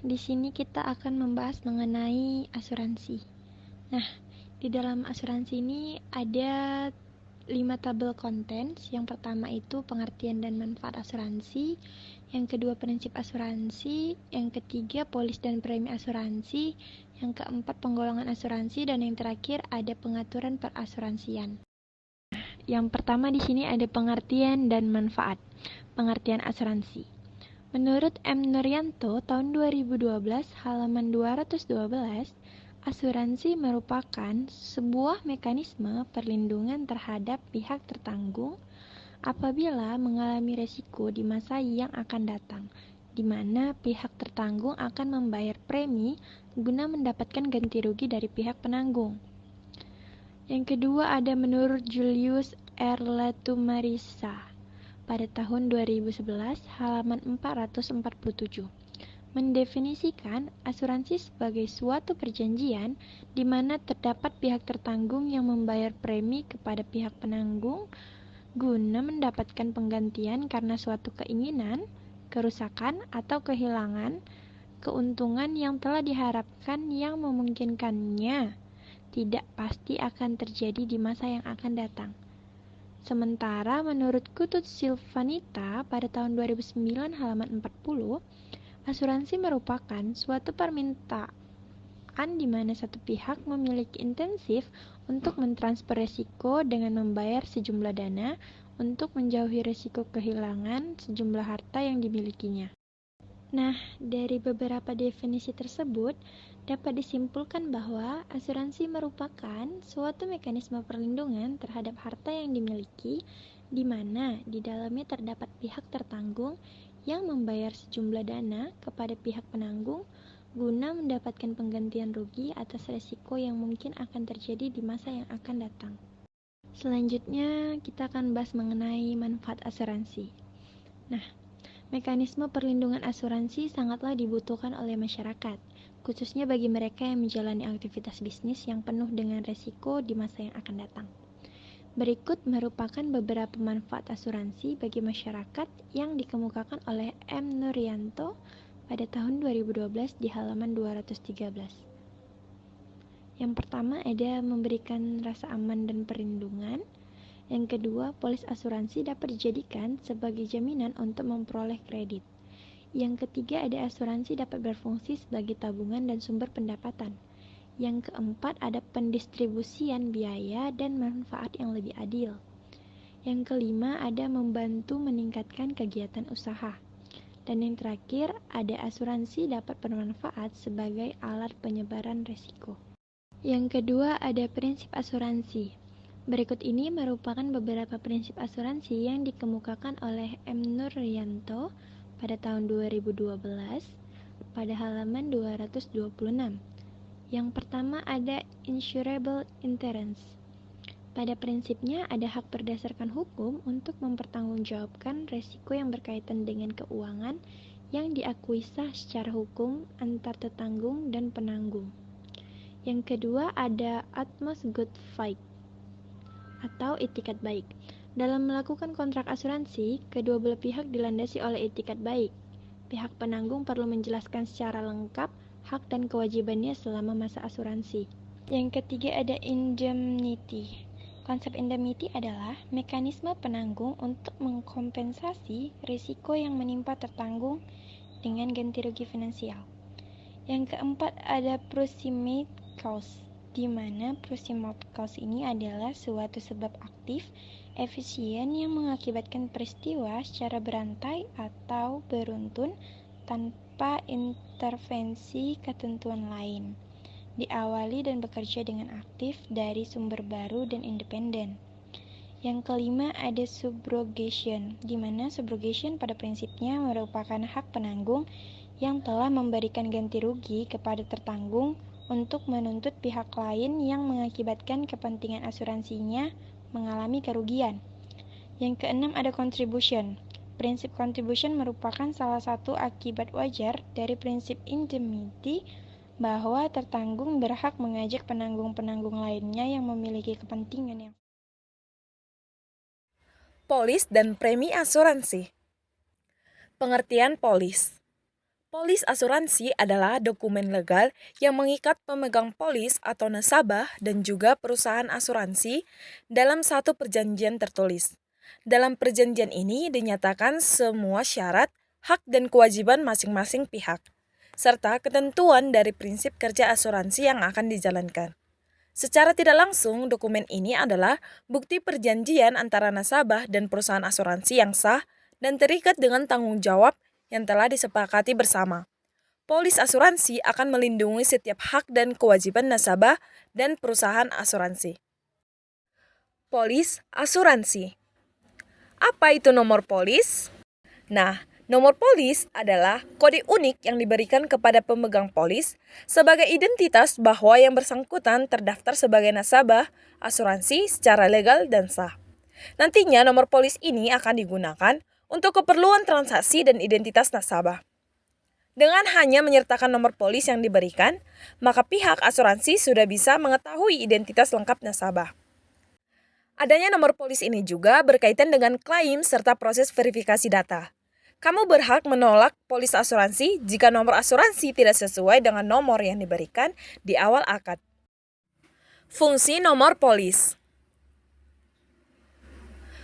di sini kita akan membahas mengenai asuransi. Nah, di dalam asuransi ini ada 5 tabel contents. Yang pertama itu pengertian dan manfaat asuransi, yang kedua prinsip asuransi, yang ketiga polis dan premi asuransi, yang keempat penggolongan asuransi, dan yang terakhir ada pengaturan perasuransian. Yang pertama di sini ada pengertian dan manfaat. Pengertian asuransi. Menurut M. Nuryanto, tahun 2012, halaman 212, asuransi merupakan sebuah mekanisme perlindungan terhadap pihak tertanggung apabila mengalami resiko di masa yang akan datang, di mana pihak tertanggung akan membayar premi guna mendapatkan ganti rugi dari pihak penanggung. Yang kedua ada menurut Julius R. Latumarisa pada tahun 2011, halaman 447. Mendefinisikan asuransi sebagai suatu perjanjian di mana terdapat pihak tertanggung yang membayar premi kepada pihak penanggung guna mendapatkan penggantian karena suatu keinginan, kerusakan, atau kehilangan keuntungan yang telah diharapkan yang memungkinkannya tidak pasti akan terjadi di masa yang akan datang. Sementara menurut Kutut Silvanita pada tahun 2009 halaman 40, asuransi merupakan suatu permintaan di mana satu pihak memiliki intensif untuk mentransfer risiko dengan membayar sejumlah dana untuk menjauhi risiko kehilangan sejumlah harta yang dimilikinya. Nah, dari beberapa definisi tersebut, dapat disimpulkan bahwa asuransi merupakan suatu mekanisme perlindungan terhadap harta yang dimiliki, di mana di dalamnya terdapat pihak tertanggung yang membayar sejumlah dana kepada pihak penanggung guna mendapatkan penggantian rugi atas risiko yang mungkin akan terjadi di masa yang akan datang. Selanjutnya, kita akan bahas mengenai manfaat asuransi. Nah, mekanisme perlindungan asuransi sangatlah dibutuhkan oleh masyarakat, khususnya bagi mereka yang menjalani aktivitas bisnis yang penuh dengan resiko di masa yang akan datang. Berikut merupakan beberapa manfaat asuransi bagi masyarakat yang dikemukakan oleh M. Nuryanto pada tahun 2012 di halaman 213. Yang pertama ada memberikan rasa aman dan perlindungan. Yang kedua, polis asuransi dapat dijadikan sebagai jaminan untuk memperoleh kredit. Yang ketiga, ada asuransi dapat berfungsi sebagai tabungan dan sumber pendapatan. Yang keempat, ada pendistribusian biaya dan manfaat yang lebih adil. Yang kelima, ada membantu meningkatkan kegiatan usaha. Dan yang terakhir, ada asuransi dapat bermanfaat sebagai alat penyebaran risiko. Yang kedua, ada prinsip asuransi. Berikut ini merupakan beberapa prinsip asuransi yang dikemukakan oleh M. Nuryanto pada tahun 2012 pada halaman 226. Yang pertama ada insurable interest. Pada prinsipnya ada hak berdasarkan hukum untuk mempertanggungjawabkan risiko yang berkaitan dengan keuangan yang diakui sah secara hukum antar tertanggung dan penanggung. Yang kedua ada utmost good faith atau itikat baik. Dalam melakukan kontrak asuransi, kedua belah pihak dilandasi oleh itikat baik. Pihak penanggung perlu menjelaskan secara lengkap hak dan kewajibannya selama masa asuransi. Yang ketiga ada indemnity. Konsep indemnity adalah mekanisme penanggung untuk mengkompensasi risiko yang menimpa tertanggung dengan ganti rugi finansial. Yang keempat ada proximate cause, di mana proximate cause ini adalah suatu sebab aktif, efisien yang mengakibatkan peristiwa secara berantai atau beruntun tanpa intervensi ketentuan lain, diawali dan bekerja dengan aktif dari sumber baru dan independen. Yang kelima ada subrogation, di mana subrogation pada prinsipnya merupakan hak penanggung yang telah memberikan ganti rugi kepada tertanggung untuk menuntut pihak lain yang mengakibatkan kepentingan asuransinya mengalami kerugian. Yang keenam ada contribution. Prinsip contribution merupakan salah satu akibat wajar dari prinsip indemnity bahwa tertanggung berhak mengajak penanggung-penanggung lainnya yang memiliki kepentingan yang Polis dan premi asuransi. Pengertian polis. Polis asuransi adalah dokumen legal yang mengikat pemegang polis atau nasabah dan juga perusahaan asuransi dalam satu perjanjian tertulis. Dalam perjanjian ini dinyatakan semua syarat, hak dan kewajiban masing-masing pihak, serta ketentuan dari prinsip kerja asuransi yang akan dijalankan. Secara tidak langsung, dokumen ini adalah bukti perjanjian antara nasabah dan perusahaan asuransi yang sah dan terikat dengan tanggung jawab yang telah disepakati bersama. Polis asuransi akan melindungi setiap hak dan kewajiban nasabah dan perusahaan asuransi. Polis asuransi. Apa itu nomor polis? Nah, nomor polis adalah kode unik yang diberikan kepada pemegang polis sebagai identitas bahwa yang bersangkutan terdaftar sebagai nasabah asuransi secara legal dan sah. Nantinya nomor polis ini akan digunakan untuk keperluan transaksi dan identitas nasabah. Dengan hanya menyertakan nomor polis yang diberikan, maka pihak asuransi sudah bisa mengetahui identitas lengkap nasabah. Adanya nomor polis ini juga berkaitan dengan klaim serta proses verifikasi data. Kamu berhak menolak polis asuransi jika nomor asuransi tidak sesuai dengan nomor yang diberikan di awal akad. Fungsi nomor polis.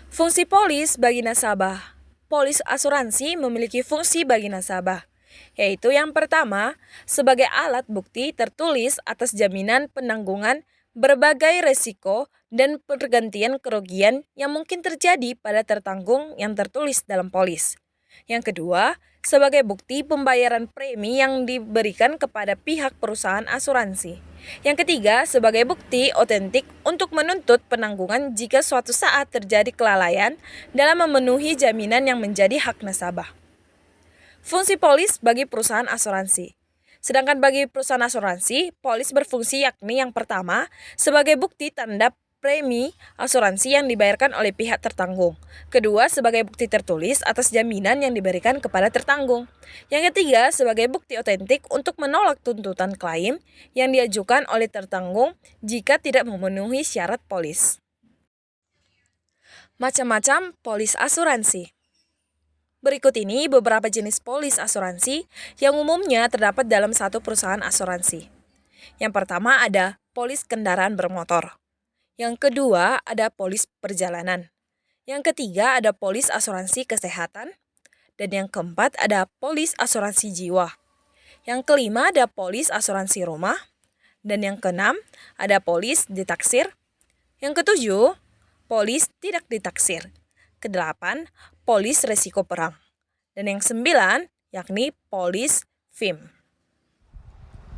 Fungsi polis bagi nasabah. Polis asuransi memiliki fungsi bagi nasabah, yaitu yang pertama, sebagai alat bukti tertulis atas jaminan penanggungan berbagai resiko dan pergantian kerugian yang mungkin terjadi pada tertanggung yang tertulis dalam polis. Yang kedua, sebagai bukti pembayaran premi yang diberikan kepada pihak perusahaan asuransi. Yang ketiga, sebagai bukti otentik untuk menuntut penanggungan jika suatu saat terjadi kelalaian dalam memenuhi jaminan yang menjadi hak nasabah. Fungsi polis bagi perusahaan asuransi. Sedangkan bagi perusahaan asuransi, polis berfungsi yakni yang pertama, sebagai bukti tanda premi asuransi yang dibayarkan oleh pihak tertanggung. Kedua, sebagai bukti tertulis atas jaminan yang diberikan kepada tertanggung. Yang ketiga, sebagai bukti otentik untuk menolak tuntutan klaim yang diajukan oleh tertanggung jika tidak memenuhi syarat polis. Macam-macam polis asuransi. Berikut ini beberapa jenis polis asuransi yang umumnya terdapat dalam satu perusahaan asuransi. Yang pertama ada polis kendaraan bermotor. Yang kedua ada polis perjalanan. Yang ketiga ada polis asuransi kesehatan. Dan yang keempat ada polis asuransi jiwa. Yang kelima ada polis asuransi rumah. Dan yang keenam ada polis ditaksir. Yang ketujuh, polis tidak ditaksir. Kedelapan, polis resiko perang. Dan yang sembilan, yakni polis FIM.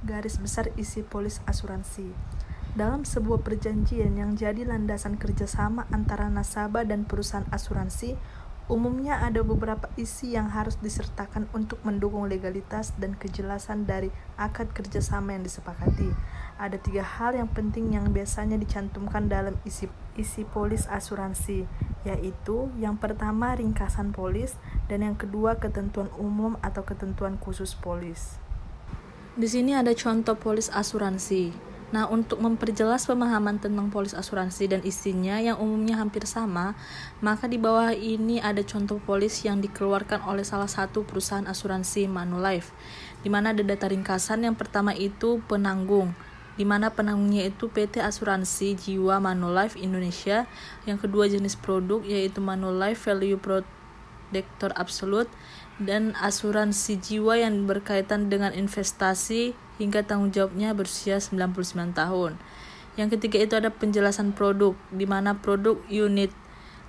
Garis besar isi polis asuransi. Dalam sebuah perjanjian yang jadi landasan kerjasama antara nasabah dan perusahaan asuransi, umumnya ada beberapa isi yang harus disertakan untuk mendukung legalitas dan kejelasan dari akad kerjasama yang disepakati. Ada 3 hal yang penting yang biasanya dicantumkan dalam isi polis asuransi, yaitu yang pertama ringkasan polis dan yang kedua ketentuan umum atau ketentuan khusus polis. Di sini ada contoh polis asuransi. Nah, untuk memperjelas pemahaman tentang polis asuransi dan isinya yang umumnya hampir sama, maka di bawah ini ada contoh polis yang dikeluarkan oleh salah satu perusahaan asuransi Manulife, di mana ada data ringkasan. Yang pertama itu penanggung, di mana penanggungnya itu PT Asuransi Jiwa Manulife Indonesia. Yang kedua jenis produk yaitu Manulife Value Protector Absolute dan asuransi jiwa yang berkaitan dengan investasi hingga tanggung jawabnya berusia 99 tahun. Yang ketiga itu ada penjelasan produk, di mana produk unit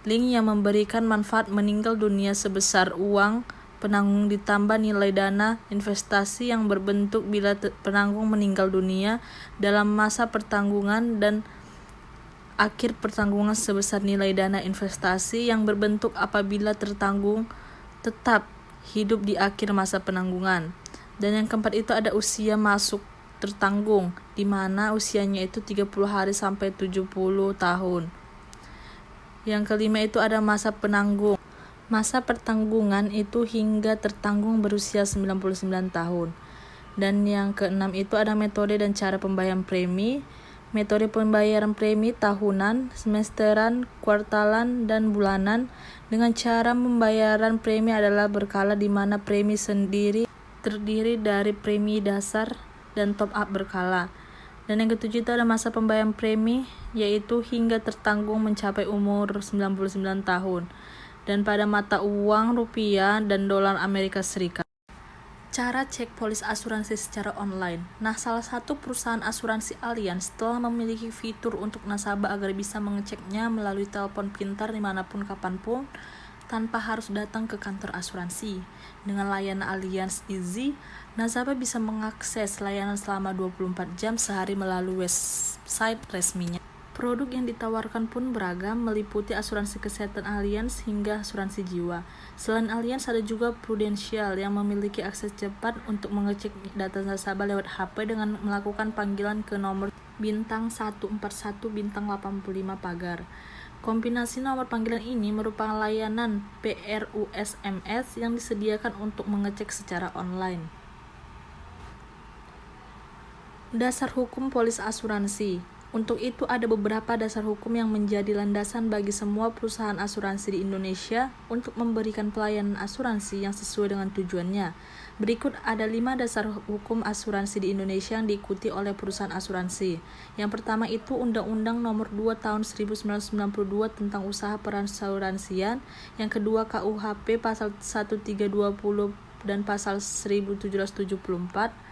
link yang memberikan manfaat meninggal dunia sebesar uang penanggung ditambah nilai dana investasi yang berbentuk bila penanggung meninggal dunia dalam masa pertanggungan dan akhir pertanggungan sebesar nilai dana investasi yang berbentuk apabila tertanggung tetap hidup di akhir masa penanggungan. Dan yang keempat itu ada usia masuk tertanggung, di mana usianya itu 30 hari sampai 70 tahun. Yang kelima itu ada masa penanggung. Masa pertanggungan itu hingga tertanggung berusia 99 tahun. Dan yang keenam itu ada metode dan cara pembayaran premi. Metode pembayaran premi tahunan, semesteran, kuartalan, dan bulanan. Dengan cara pembayaran premi adalah berkala, di mana premi sendiri terdiri dari premi dasar dan top up berkala. Dan yang ketujuh itu ada masa pembayaran premi, yaitu hingga tertanggung mencapai umur 99 tahun. Dan pada mata uang rupiah dan dolar Amerika Serikat. Cara cek polis asuransi secara online. Nah, salah satu perusahaan asuransi Allianz telah memiliki fitur untuk nasabah agar bisa mengeceknya melalui telepon pintar dimanapun kapanpun tanpa harus datang ke kantor asuransi. Dengan layanan Allianz Easy, nasabah bisa mengakses layanan selama 24 jam sehari melalui website resminya. Produk yang ditawarkan pun beragam, meliputi asuransi kesehatan Allianz hingga asuransi jiwa. Selain Allianz, ada juga Prudential yang memiliki akses cepat untuk mengecek data nasabah lewat HP dengan melakukan panggilan ke nomor bintang 141 bintang 85 pagar. Kombinasi nomor panggilan ini merupakan layanan PRUSMS yang disediakan untuk mengecek secara online. Dasar hukum polis asuransi. Untuk itu ada beberapa dasar hukum yang menjadi landasan bagi semua perusahaan asuransi di Indonesia untuk memberikan pelayanan asuransi yang sesuai dengan tujuannya. Berikut ada 5 dasar hukum asuransi di Indonesia yang diikuti oleh perusahaan asuransi. Yang pertama itu Undang-Undang Nomor 2 Tahun 1992 tentang Usaha Perasuransian. Yang kedua KUHP Pasal 1320 dan Pasal 1774.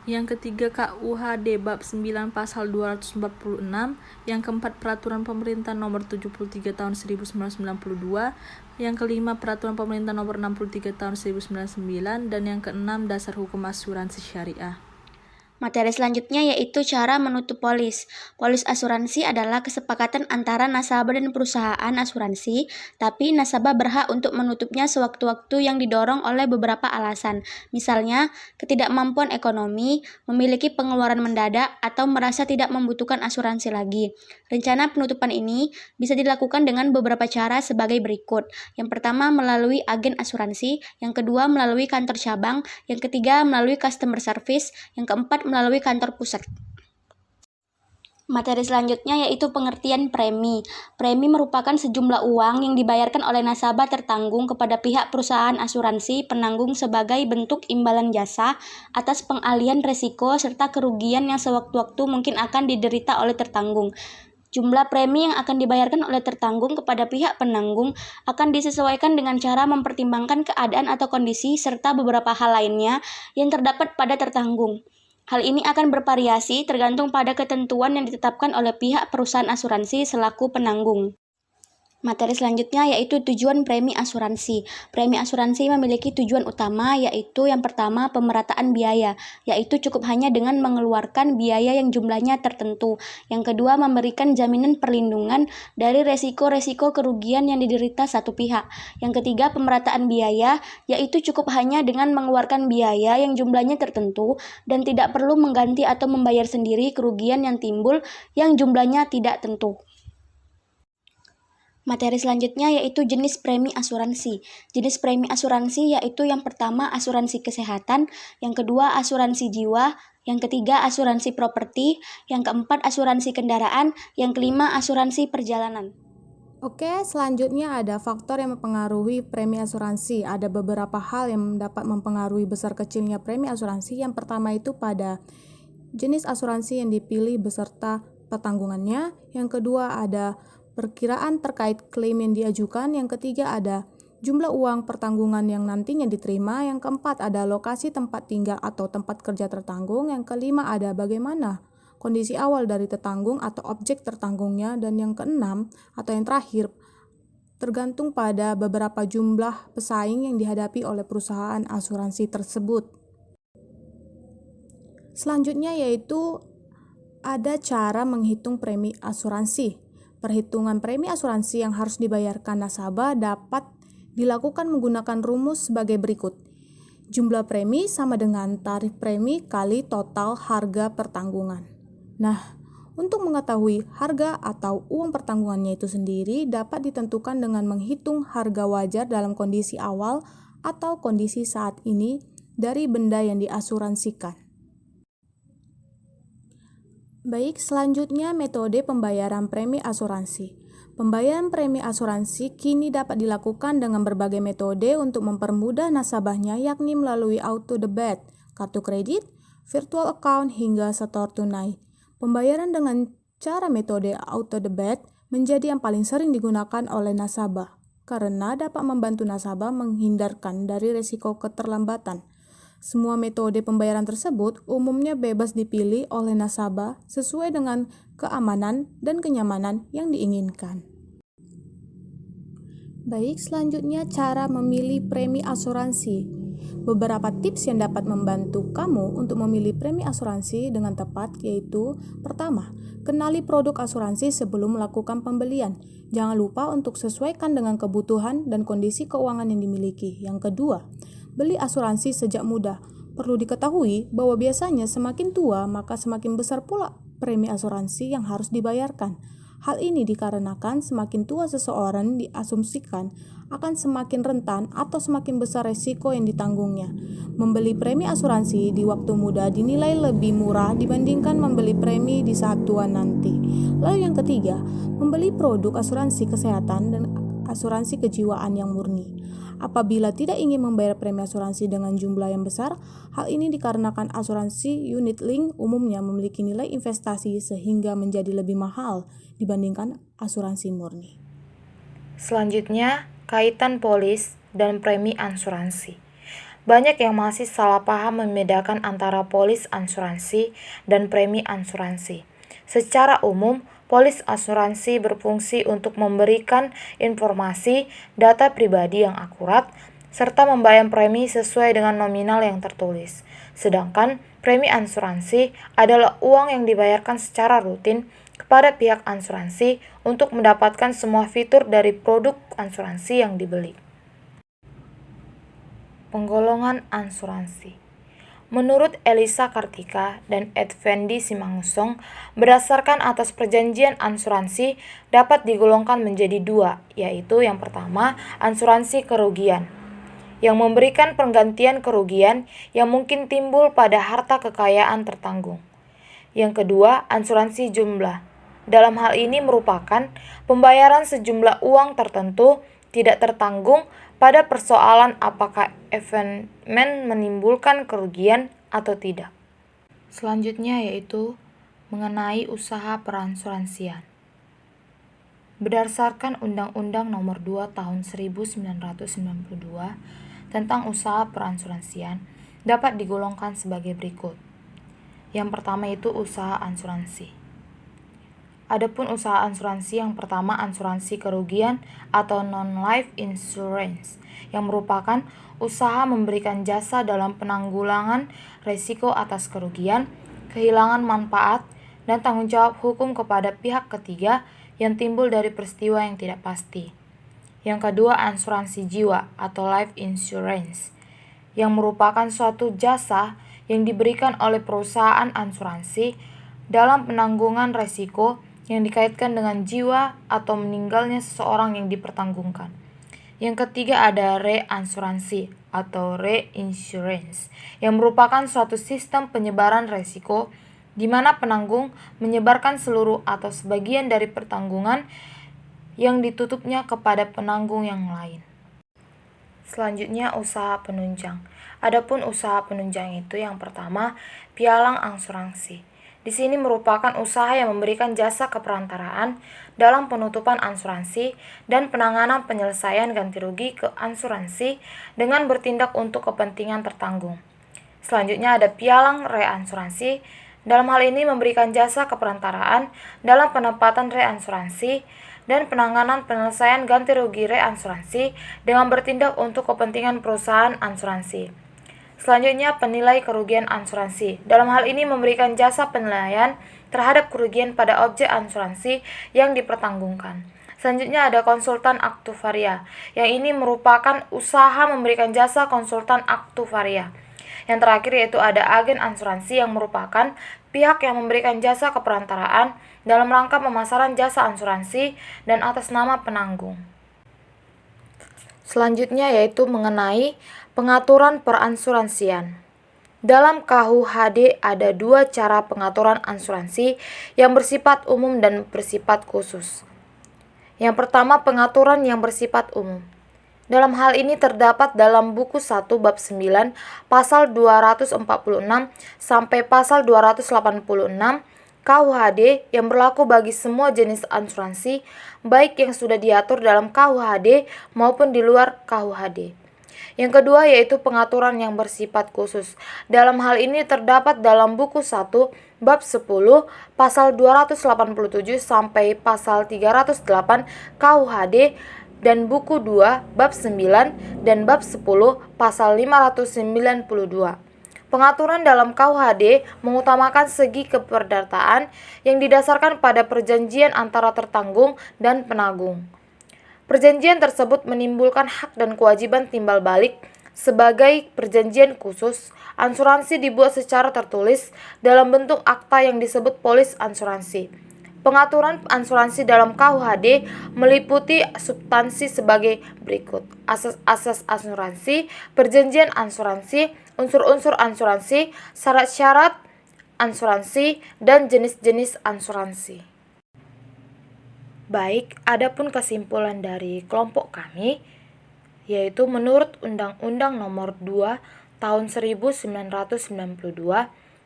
Yang ketiga KUHD Bab 9 Pasal 246. Yang keempat Peraturan Pemerintah Nomor 73 Tahun 1992. Yang kelima Peraturan Pemerintah Nomor 63 Tahun 1999. Dan yang keenam Dasar Hukum Asuransi Syariah. Materi selanjutnya yaitu cara menutup polis. Polis asuransi adalah kesepakatan antara nasabah dan perusahaan asuransi, tapi nasabah berhak untuk menutupnya sewaktu-waktu yang didorong oleh beberapa alasan. Misalnya, ketidakmampuan ekonomi, memiliki pengeluaran mendadak, atau merasa tidak membutuhkan asuransi lagi. Rencana penutupan ini bisa dilakukan dengan beberapa cara sebagai berikut. Yang pertama, melalui agen asuransi. Yang kedua, melalui kantor cabang. Yang ketiga, melalui customer service. Yang keempat, melalui kantor pusat. Materi selanjutnya yaitu pengertian premi. Premi merupakan sejumlah uang yang dibayarkan oleh nasabah tertanggung kepada pihak perusahaan asuransi penanggung sebagai bentuk imbalan jasa atas pengalihan resiko serta kerugian yang sewaktu-waktu mungkin akan diderita oleh tertanggung. Jumlah premi yang akan dibayarkan oleh tertanggung kepada pihak penanggung akan disesuaikan dengan cara mempertimbangkan keadaan atau kondisi serta beberapa hal lainnya yang terdapat pada tertanggung. Hal ini akan bervariasi tergantung pada ketentuan yang ditetapkan oleh pihak perusahaan asuransi selaku penanggung. Materi selanjutnya yaitu tujuan premi asuransi. Premi asuransi memiliki tujuan utama yaitu yang pertama pemerataan biaya, yaitu cukup hanya dengan mengeluarkan biaya yang jumlahnya tertentu. Yang kedua memberikan jaminan perlindungan dari resiko-resiko kerugian yang diderita satu pihak. Yang ketiga pemerataan biaya, yaitu cukup hanya dengan mengeluarkan biaya yang jumlahnya tertentu dan tidak perlu mengganti atau membayar sendiri kerugian yang timbul yang jumlahnya tidak tentu. Materi selanjutnya yaitu jenis premi asuransi. Jenis premi asuransi yaitu yang pertama asuransi kesehatan, yang kedua asuransi jiwa, yang ketiga asuransi properti, yang keempat asuransi kendaraan, yang kelima asuransi perjalanan. Oke, selanjutnya ada faktor yang mempengaruhi premi asuransi. Ada beberapa hal yang dapat mempengaruhi besar kecilnya premi asuransi. Yang pertama itu pada jenis asuransi yang dipilih beserta pertanggungannya. Yang kedua ada perkiraan terkait klaim yang diajukan. Yang ketiga ada jumlah uang pertanggungan yang nantinya diterima. Yang keempat ada lokasi tempat tinggal atau tempat kerja tertanggung. Yang kelima ada bagaimana kondisi awal dari tertanggung atau objek tertanggungnya. Dan yang keenam atau yang terakhir tergantung pada beberapa jumlah pesaing yang dihadapi oleh perusahaan asuransi tersebut. Selanjutnya yaitu ada cara menghitung premi asuransi. Perhitungan premi asuransi yang harus dibayarkan nasabah dapat dilakukan menggunakan rumus sebagai berikut. Jumlah premi sama dengan tarif premi kali total harga pertanggungan. Nah, untuk mengetahui harga atau uang pertanggungannya itu sendiri dapat ditentukan dengan menghitung harga wajar dalam kondisi awal atau kondisi saat ini dari benda yang diasuransikan. Baik, selanjutnya metode pembayaran premi asuransi. Pembayaran premi asuransi kini dapat dilakukan dengan berbagai metode untuk mempermudah nasabahnya, yakni melalui auto debit, kartu kredit, virtual account, hingga setor tunai. Pembayaran dengan cara metode auto debit menjadi yang paling sering digunakan oleh nasabah karena dapat membantu nasabah menghindarkan dari risiko keterlambatan. Semua metode pembayaran tersebut umumnya bebas dipilih oleh nasabah sesuai dengan keamanan dan kenyamanan yang diinginkan. Baik, selanjutnya cara memilih premi asuransi. Beberapa tips yang dapat membantu kamu untuk memilih premi asuransi dengan tepat yaitu: pertama, kenali produk asuransi sebelum melakukan pembelian. Jangan lupa untuk sesuaikan dengan kebutuhan dan kondisi keuangan yang dimiliki. Yang kedua, beli asuransi sejak muda. Perlu diketahui bahwa biasanya semakin tua maka semakin besar pula premi asuransi yang harus dibayarkan. Hal ini dikarenakan semakin tua seseorang diasumsikan akan semakin rentan atau semakin besar resiko yang ditanggungnya. Membeli premi asuransi di waktu muda dinilai lebih murah dibandingkan membeli premi di saat tua nanti. Lalu yang ketiga, membeli produk asuransi kesehatan dan asuransi kejiwaan yang murni. Apabila tidak ingin membayar premi asuransi dengan jumlah yang besar, hal ini dikarenakan asuransi unit link umumnya memiliki nilai investasi sehingga menjadi lebih mahal dibandingkan asuransi murni. Selanjutnya, kaitan polis dan premi asuransi. Banyak yang masih salah paham membedakan antara polis asuransi dan premi asuransi. Secara umum, polis asuransi berfungsi untuk memberikan informasi data pribadi yang akurat serta membayar premi sesuai dengan nominal yang tertulis. Sedangkan premi asuransi adalah uang yang dibayarkan secara rutin kepada pihak asuransi untuk mendapatkan semua fitur dari produk asuransi yang dibeli. Penggolongan asuransi. Menurut Elisa Kartika dan Edvendi Simanusong, berdasarkan atas perjanjian asuransi dapat digolongkan menjadi dua, yaitu yang pertama, asuransi kerugian, yang memberikan penggantian kerugian yang mungkin timbul pada harta kekayaan tertanggung. Yang kedua, asuransi jumlah. Dalam hal ini merupakan pembayaran sejumlah uang tertentu tidak tertanggung pada persoalan apakah event menimbulkan kerugian atau tidak. Selanjutnya yaitu mengenai usaha perasuransian. Berdasarkan Undang-Undang Nomor 2 Tahun 1992 tentang usaha perasuransian dapat digolongkan sebagai berikut. Yang pertama itu usaha asuransi. Adapun usaha asuransi yang pertama asuransi kerugian atau non-life insurance yang merupakan usaha memberikan jasa dalam penanggulangan risiko atas kerugian, kehilangan manfaat, dan tanggung jawab hukum kepada pihak ketiga yang timbul dari peristiwa yang tidak pasti. Yang kedua asuransi jiwa atau life insurance yang merupakan suatu jasa yang diberikan oleh perusahaan asuransi dalam penanggungan risiko yang dikaitkan dengan jiwa atau meninggalnya seseorang yang dipertanggungkan. Yang ketiga ada reasuransi atau reinsurance yang merupakan suatu sistem penyebaran risiko di mana penanggung menyebarkan seluruh atau sebagian dari pertanggungan yang ditutupnya kepada penanggung yang lain. Selanjutnya usaha penunjang. Adapun usaha penunjang itu yang pertama pialang asuransi. Di sini merupakan usaha yang memberikan jasa keperantaraan dalam penutupan asuransi dan penanganan penyelesaian ganti rugi ke asuransi dengan bertindak untuk kepentingan tertanggung. Selanjutnya ada pialang reasuransi. Dalam hal ini memberikan jasa keperantaraan dalam penempatan reasuransi dan penanganan penyelesaian ganti rugi reasuransi dengan bertindak untuk kepentingan perusahaan asuransi. Selanjutnya, penilai kerugian asuransi. Dalam hal ini memberikan jasa penilaian terhadap kerugian pada objek asuransi yang dipertanggungkan. Selanjutnya ada konsultan aktuaria. Yang ini merupakan usaha memberikan jasa konsultan aktuaria. Yang terakhir yaitu ada agen asuransi yang merupakan pihak yang memberikan jasa keperantaraan dalam rangka pemasaran jasa asuransi dan atas nama penanggung. Selanjutnya yaitu mengenai pengaturan perasuransian. Dalam KUHD ada dua cara pengaturan asuransi yang bersifat umum dan bersifat khusus. Yang pertama, pengaturan yang bersifat umum. Dalam hal ini terdapat dalam buku 1 bab 9 pasal 246 sampai pasal 286 KUHD yang berlaku bagi semua jenis asuransi, baik yang sudah diatur dalam KUHD maupun di luar KUHD. Yang kedua yaitu pengaturan yang bersifat khusus. Dalam hal ini terdapat dalam buku 1 bab 10 pasal 287 sampai pasal 308 KUHD dan buku 2 bab 9 dan bab 10 pasal 592. Pengaturan dalam KUHD mengutamakan segi keperdataan yang didasarkan pada perjanjian antara tertanggung dan penanggung. Perjanjian tersebut menimbulkan hak dan kewajiban timbal balik. Sebagai perjanjian khusus, asuransi dibuat secara tertulis dalam bentuk akta yang disebut polis asuransi. Pengaturan asuransi dalam KUHD meliputi substansi sebagai berikut: asas-asas asuransi, perjanjian asuransi, unsur-unsur asuransi, syarat-syarat asuransi, dan jenis-jenis asuransi. Baik, adapun kesimpulan dari kelompok kami, yaitu menurut Undang-Undang Nomor 2 Tahun 1992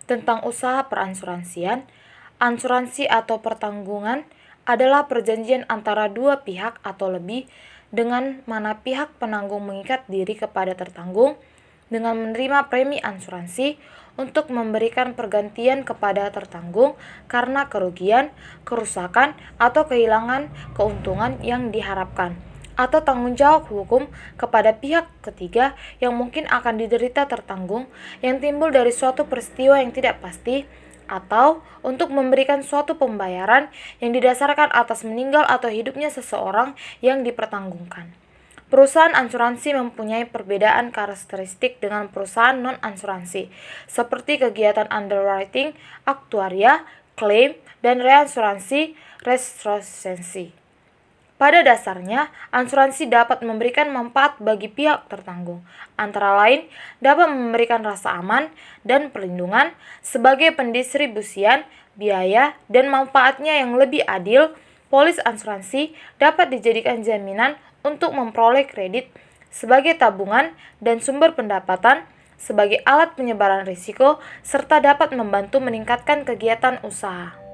tentang usaha peransuransian, asuransi atau pertanggungan adalah perjanjian antara dua pihak atau lebih, dengan mana pihak penanggung mengikat diri kepada tertanggung dengan menerima premi asuransi untuk memberikan pergantian kepada tertanggung karena kerugian, kerusakan, atau kehilangan keuntungan yang diharapkan, atau tanggung jawab hukum kepada pihak ketiga yang mungkin akan diderita tertanggung yang timbul dari suatu peristiwa yang tidak pasti, atau untuk memberikan suatu pembayaran yang didasarkan atas meninggal atau hidupnya seseorang yang dipertanggungkan. Perusahaan asuransi mempunyai perbedaan karakteristik dengan perusahaan non-asuransi, seperti kegiatan underwriting, aktuaria, klaim, dan reasuransi, retrocession. Pada dasarnya, asuransi dapat memberikan manfaat bagi pihak tertanggung, antara lain dapat memberikan rasa aman dan perlindungan sebagai pendistribusian biaya dan manfaatnya yang lebih adil. Polis asuransi dapat dijadikan jaminan untuk memperoleh kredit sebagai tabungan dan sumber pendapatan sebagai alat penyebaran risiko, serta dapat membantu meningkatkan kegiatan usaha.